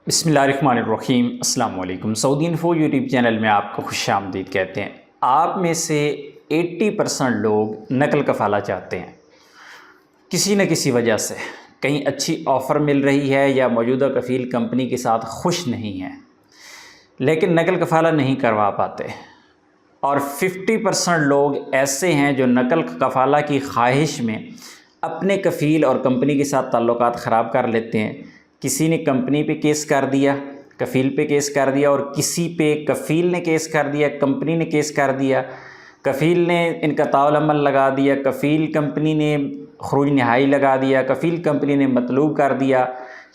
बिस्मिल्लाहिर्रहमानिर्रहीम। अस्सलाम वालेकुम। सऊदी इन्फो यूट्यूब चैनल में आपको खुश आमदीद कहते हैं। आप में से 80% लोग नकल कफ़ाला चाहते हैं किसी न किसी वजह से। कहीं अच्छी ऑफ़र मिल रही है या मौजूदा कफ़ील कंपनी के साथ खुश नहीं है, लेकिन नकल कफ़ाला नहीं करवा पाते। और 50% लोग ऐसे हैं जो नकल कफ़ाला की ख्वाहिश में अपने कफ़ील और कंपनी के साथ ताल्लुकात ख़राब कर लेते हैं। किसी ने कंपनी पे केस कर दिया, कफ़ील पे केस कर दिया, और किसी पे कफ़ील ने केस कर दिया, कंपनी ने केस कर दिया, कफ़ील ने इनक़ताउल अमल लगा दिया, कफ़ील कंपनी ने ख़ुरूज नहाई लगा दिया, कफ़ील कंपनी ने मतलूब कर दिया।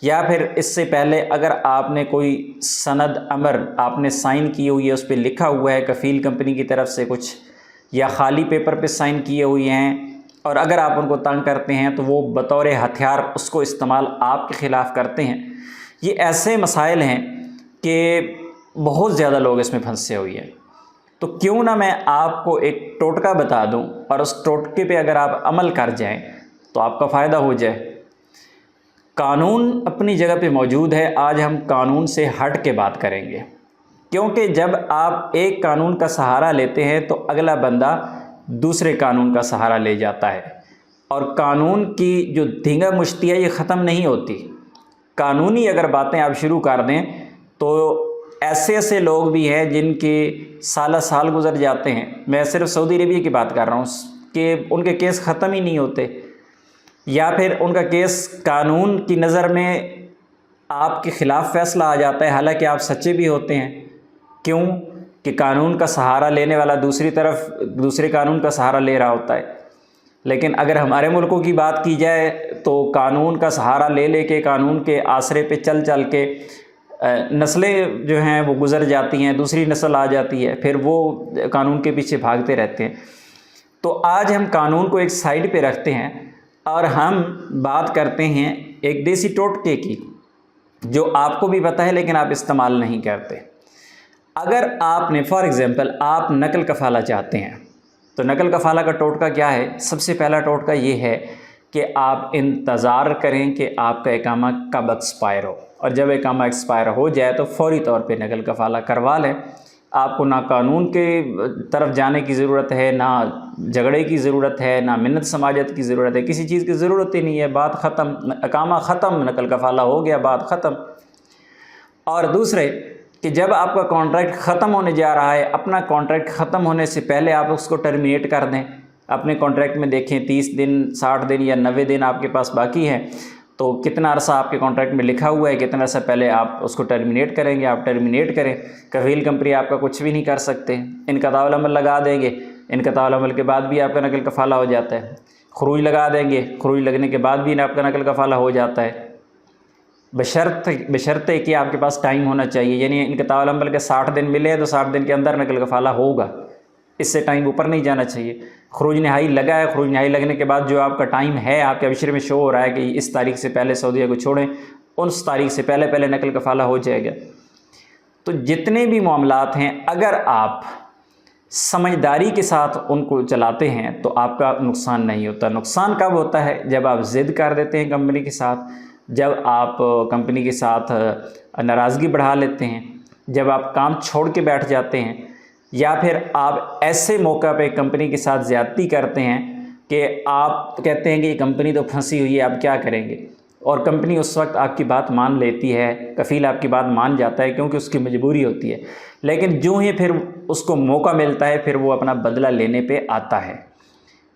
या फिर इससे पहले अगर आपने कोई सनद अमर आपने साइन की हुई है, उस पर लिखा हुआ है कफ़ील कंपनी की तरफ से कुछ, या ख़ाली पेपर पे साइन किए हुए हैं, और अगर आप उनको तंग करते हैं तो वो बतौर हथियार उसको इस्तेमाल आपके ख़िलाफ़ करते हैं। ये ऐसे मसाइल हैं कि बहुत ज़्यादा लोग इसमें फंसे हुए हैं। तो क्यों ना मैं आपको एक टोटका बता दूं, और उस टोटके पे अगर आप अमल कर जाएं तो आपका फ़ायदा हो जाए। कानून अपनी जगह पे मौजूद है। आज हम कानून से हट के बात करेंगे, क्योंकि जब आप एक कानून का सहारा लेते हैं तो अगला बंदा दूसरे कानून का सहारा ले जाता है, और कानून की जो धींगा मुश्ती है ये ख़त्म नहीं होती। कानूनी अगर बातें आप शुरू कर दें तो ऐसे ऐसे लोग भी हैं जिनके साल साल गुजर जाते हैं। मैं सिर्फ सऊदी अरबिया की बात कर रहा हूँ कि उनके केस ख़त्म ही नहीं होते, या फिर उनका केस कानून की नज़र में आपके ख़िलाफ़ फ़ैसला आ जाता है, हालांकि आप सच्चे भी होते हैं। क्यों कि कानून का सहारा लेने वाला दूसरी तरफ दूसरे कानून का सहारा ले रहा होता है। लेकिन अगर हमारे मुल्कों की बात की जाए तो कानून का सहारा ले लेके, कानून के आसरे पे चल चल के नस्लें जो हैं वो गुज़र जाती हैं, दूसरी नस्ल आ जाती है, फिर वो कानून के पीछे भागते रहते हैं। तो आज हम कानून को एक साइड पे रखते हैं और हम बात करते हैं एक देसी टोटके की, जो आपको भी पता है लेकिन आप इस्तेमाल नहीं करते। अगर आपने फॉर एग्ज़ाम्पल आप नकल कफ़ाला चाहते हैं तो नकल कफ़ाला का टोटका क्या है? सबसे पहला टोटका ये है कि आप इंतज़ार करें कि आपका इकामा कब एक्सपायर हो, और जब इकामा एक्सपायर हो जाए तो फ़ौरी तौर पे नकल कफ़ाला करवा लें। आपको ना कानून के तरफ जाने की ज़रूरत है, ना झगड़े की ज़रूरत है, ना मिन्नत समाजत की ज़रूरत है, किसी चीज़ की ज़रूरत ही नहीं है। बात ख़त्म, इकामा ख़त्म, नकल कफ़ाला हो गया, बात ख़त्म। और दूसरे कि जब आपका कॉन्ट्रैक्ट ख़त्म होने जा रहा है, अपना कॉन्ट्रैक्ट ख़त्म होने से पहले आप उसको टर्मिनेट कर दें। अपने कॉन्ट्रैक्ट में देखें 30 दिन, 60 दिन या 90 दिन आपके पास बाकी हैं, तो कितना अरसा आपके कॉन्ट्रैक्ट में लिखा हुआ है, कितना अरसा पहले आप उसको टर्मिनेट करेंगे, आप टर्मिनेट करें। कफ़ील कंपनी आपका कुछ भी नहीं कर सकते। इनक़ताउल अमल लगा देंगे, इनक़ताउल अमल के बाद भी आपका नकल कफ़ाला हो जाता है। ख़ुरूज लगा देंगे, ख़ुरूज लगने के बाद भी आपका नकल कफ़ाला हो जाता है, बशर्ते कि आपके पास टाइम होना चाहिए। यानी इनक़ताउल अमल के 60 दिन मिले तो 60 दिन के अंदर नकल कफ़ाला होगा, इससे टाइम ऊपर नहीं जाना चाहिए। ख़ुरूज नहाई लगा है, ख़ुरूज नहाई लगने के बाद जो आपका टाइम है, आपके अबशरे में शो हो रहा है कि इस तारीख से पहले सऊदीया को छोड़ें, उस तारीख से पहले पहले नकल कफ़ाला हो जाएगा। तो जितने भी मामलात हैं, अगर आप समझदारी के साथ उनको चलाते हैं तो आपका नुकसान नहीं होता। नुकसान कब होता है? जब आप ज़िद कर देते हैं कंपनी के साथ, जब आप कंपनी के साथ नाराज़गी बढ़ा लेते हैं, जब आप काम छोड़ के बैठ जाते हैं, या फिर आप ऐसे मौका पे कंपनी के साथ ज़्यादती करते हैं कि आप कहते हैं कि ये कंपनी तो फंसी हुई है, आप क्या करेंगे, और कंपनी उस वक्त आपकी बात मान लेती है, कफ़ील आपकी बात मान जाता है क्योंकि उसकी मजबूरी होती है। लेकिन जो ही फिर उसको मौका मिलता है फिर वो अपना बदला लेने पे आता है।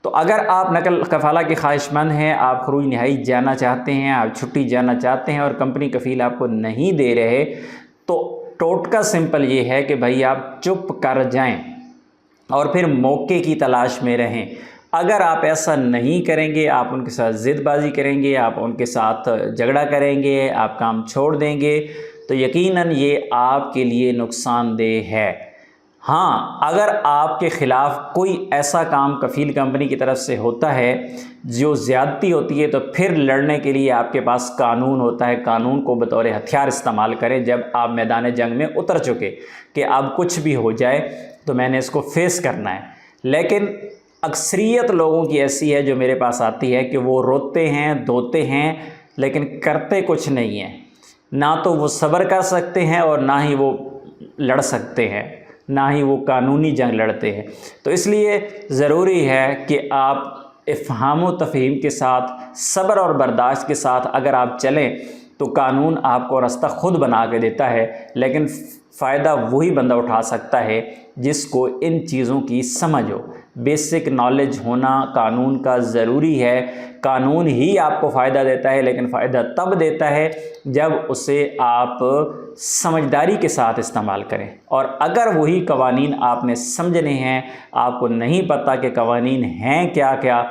तो अगर आप नकल कफ़ाला के ख्वाहिशमंद हैं, आप ख़ुरूज नहाई जाना चाहते हैं, आप छुट्टी जाना चाहते हैं और कंपनी कफ़ील आपको नहीं दे रहे, तो टोटका सिंपल ये है कि भाई आप चुप कर जाएं और फिर मौके की तलाश में रहें। अगर आप ऐसा नहीं करेंगे, आप उनके साथ ज़िदबाज़ी करेंगे, आप उनके साथ झगड़ा करेंगे, आप काम छोड़ देंगे, तो यकीनन ये आपके लिए नुकसानदेह है। हाँ, अगर आपके ख़िलाफ़ कोई ऐसा काम कफ़ील कंपनी की तरफ से होता है जो ज़्यादती होती है, तो फिर लड़ने के लिए आपके पास कानून होता है। कानून को बतौर हथियार इस्तेमाल करें जब आप मैदान जंग में उतर चुके कि अब कुछ भी हो जाए तो मैंने इसको फेस करना है। लेकिन अक्सरियत लोगों की ऐसी है जो मेरे पास आती है कि वो रोते हैं, धोते हैं, लेकिन करते कुछ नहीं हैं। ना تو وہ صبر کر سکتے ہیں اور نہ ہی وہ لڑ سکتے ہیں، نہ ہی وہ قانونی جنگ لڑتے ہیں۔ تو اس لیے ضروری ہے کہ آپ افہام و تفہیم کے ساتھ، صبر اور برداشت کے ساتھ اگر آپ چلیں تو قانون آپ کو راستہ خود بنا کے دیتا ہے، لیکن فائدہ وہی بندہ اٹھا سکتا ہے جس کو ان چیزوں کی سمجھ ہو۔ بیسک نالج ہونا قانون کا ضروری ہے۔ قانون ہی آپ کو فائدہ دیتا ہے، لیکن فائدہ تب دیتا ہے جب اسے آپ سمجھداری کے ساتھ استعمال کریں۔ اور اگر وہی قوانین آپ نے سمجھنے ہیں، آپ کو نہیں پتہ کہ قوانین ہیں کیا کیا،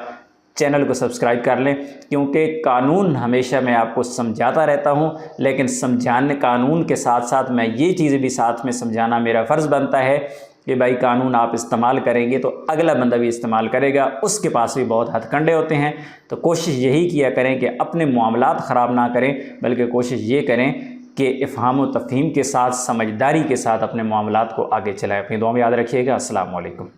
چینل کو سبسکرائب کر لیں، کیونکہ قانون ہمیشہ میں آپ کو سمجھاتا رہتا ہوں، لیکن سمجھانے قانون کے ساتھ ساتھ میں یہ چیزیں بھی ساتھ میں سمجھانا میرا فرض بنتا ہے کہ بھائی قانون آپ استعمال کریں گے تو اگلا بندہ بھی استعمال کرے گا، اس کے پاس بھی بہت ہتھ کنڈے ہوتے ہیں۔ تو کوشش یہی کیا کریں کہ اپنے معاملات خراب نہ کریں، بلکہ کوشش یہ کریں کہ افہام و تفہیم کے ساتھ، سمجھداری کے ساتھ اپنے معاملات کو آگے چلائیں۔ اپنی دعا میں یاد رکھیے گا۔ السلام علیکم۔